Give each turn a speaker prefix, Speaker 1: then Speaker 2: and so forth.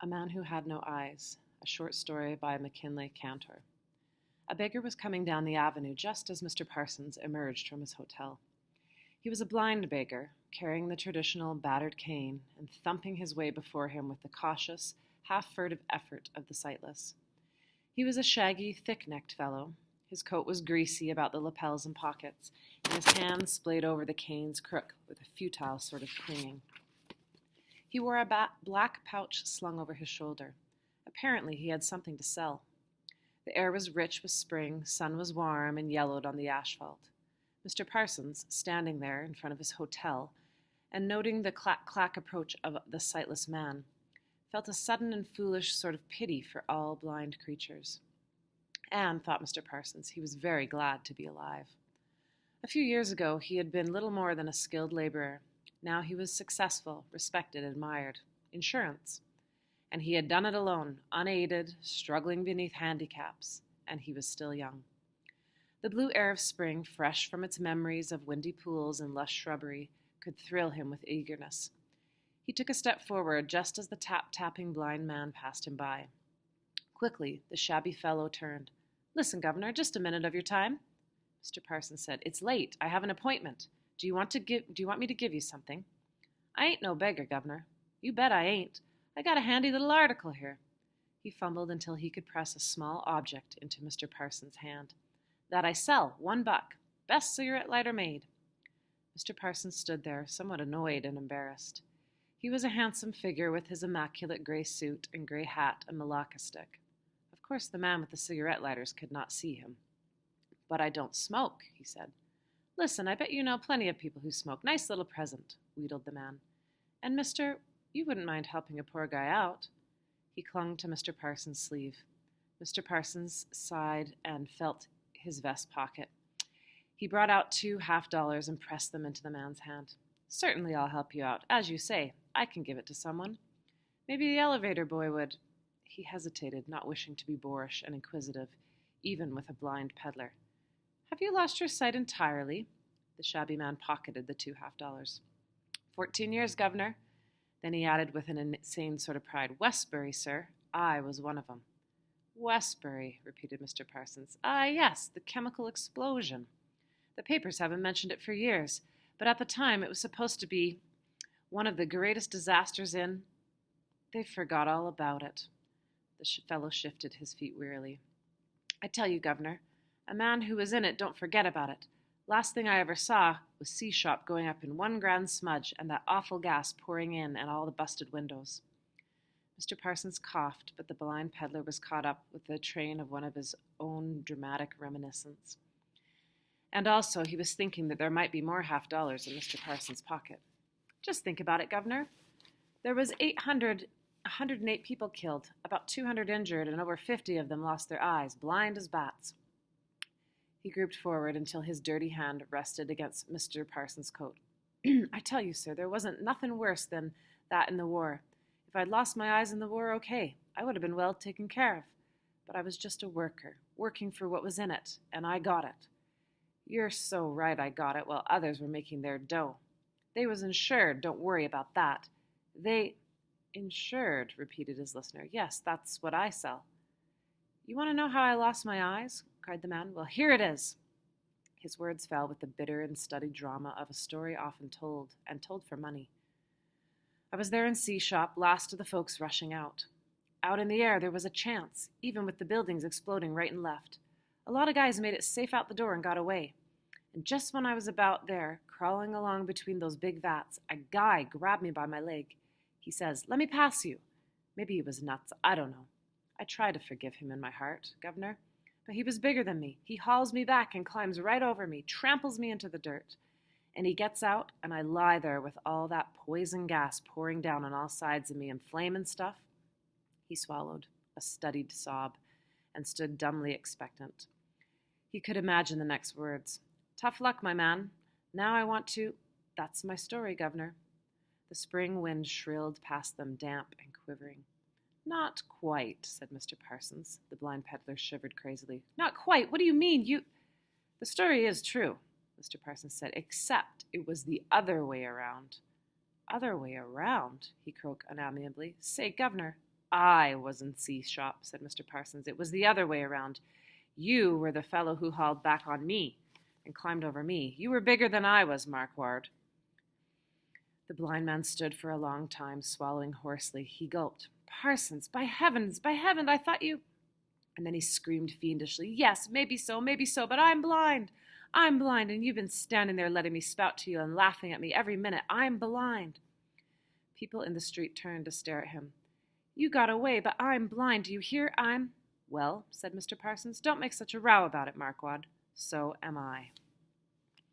Speaker 1: A Man Who Had No Eyes, a short story by McKinley Cantor. A beggar was coming down the avenue just as Mr. Parsons emerged from his hotel. He was a blind beggar, carrying the traditional battered cane and thumping his way before him with the cautious, half-furtive effort of the sightless. He was a shaggy, thick-necked fellow. His coat was greasy about the lapels and pockets, and his hands splayed over the cane's crook with a futile sort of clinging. He wore a black pouch slung over his shoulder. Apparently he had something to sell. The air was rich with spring, sun was warm and yellowed on the asphalt. Mr. Parsons, standing there in front of his hotel, and noting the clack-clack approach of the sightless man, felt a sudden and foolish sort of pity for all blind creatures. And, thought Mr. Parsons, he was very glad to be alive. A few years ago he had been little more than a skilled laborer. Now he was successful, respected, admired. Insurance. And he had done it alone, unaided, struggling beneath handicaps, and he was still young. The blue air of spring, fresh from its memories of windy pools and lush shrubbery, could thrill him with eagerness. He took a step forward just as the tap-tapping blind man passed him by. Quickly, the shabby fellow turned. "Listen, Governor, just a minute of your time?" Mr. Parsons said, "It's late. I have an appointment. Do you want me to give you something?" "I ain't no beggar, Governor." "You bet I ain't. I got a handy little article here." He fumbled until he could press a small object into Mr. Parsons' hand. "That I sell, $1. Best cigarette lighter made." Mr. Parsons stood there, somewhat annoyed and embarrassed. He was a handsome figure with his immaculate gray suit and gray hat and malacca stick. Of course the man with the cigarette lighters could not see him. "But I don't smoke," he said. "Listen, I bet you know plenty of people who smoke. Nice little present," wheedled the man. "And, mister, you wouldn't mind helping a poor guy out?" He clung to Mr. Parsons' sleeve. Mr. Parsons sighed and felt his vest pocket. He brought out $2 half-dollars and pressed them into the man's hand. "Certainly I'll help you out. As you say, I can give it to someone. Maybe the elevator boy would—" He hesitated, not wishing to be boorish and inquisitive, even with a blind peddler. "Have you lost your sight entirely?" The shabby man pocketed the $2 half-dollars. 14 years, Governor." Then he added with an insane sort of pride, "Westbury, sir. I was one of them." "Westbury," repeated Mr. Parsons. "Ah, yes, the chemical explosion. The papers haven't mentioned it for years, but at the time it was supposed to be one of the greatest disasters in— They forgot all about it." The fellow shifted his feet wearily. "I tell you, Governor, a man who was in it don't forget about it. Last thing I ever saw was C-Shop going up in one grand smudge and that awful gas pouring in and all the busted windows." Mr. Parsons coughed, but the blind peddler was caught up with the train of one of his own dramatic reminiscences. And also he was thinking that there might be more half-dollars in Mr. Parsons' pocket. "Just think about it, Governor. There was 108 people killed, about 200 injured, and over 50 of them lost their eyes, blind as bats." He grouped forward until his dirty hand rested against Mr. Parsons' coat. "I tell you, sir, there wasn't nothing worse than that in the war. If I'd lost my eyes in the war, okay, I would have been well taken care of. But I was just a worker, working for what was in it, and I got it. You're so right I got it while others were making their dough. They was insured, don't worry about that. They—" "Insured," repeated his listener. "Yes, that's what I sell." "You want to know how I lost my eyes?" cried the man. "Well, here it is." His words fell with the bitter and studied drama of a story often told, and told for money. "I was there in C-Shop, last of the folks rushing out. Out in the air there was a chance, even with the buildings exploding right and left. A lot of guys made it safe out the door and got away. And just when I was about there, crawling along between those big vats, a guy grabbed me by my leg. He says, 'Let me pass you.' Maybe he was nuts, I don't know. I try to forgive him in my heart, Governor. But he was bigger than me. He hauls me back and climbs right over me, tramples me into the dirt. And he gets out, and I lie there with all that poison gas pouring down on all sides of me and flame and stuff." He swallowed, a studied sob, and stood dumbly expectant. He could imagine the next words. "Tough luck, my man. Now I want to—" "That's my story, Governor." The spring wind shrilled past them, damp and quivering. "Not quite," said Mr. Parsons. The blind peddler shivered crazily. "Not quite? What do you mean? The story is true," Mr. Parsons said, "except it was the other way around." "Other way around?" he croaked unamiably. "Say, Governor, I was in C's shop, said Mr. Parsons. It was the other way around. You were the fellow who hauled back on me and climbed over me. You were bigger than I was, Marquard. The blind man stood for a long time, swallowing hoarsely. He gulped. Parsons, by heaven, I thought you... And then he screamed fiendishly, yes, maybe so, but I'm blind. I'm blind, and you've been standing there letting me spout to you and laughing at me every minute. I'm blind. People in the street turned to stare at him. You got away, but I'm blind. Do you hear? I'm... Well, said Mr. Parsons, don't make such a row about it, Marquard. So am I.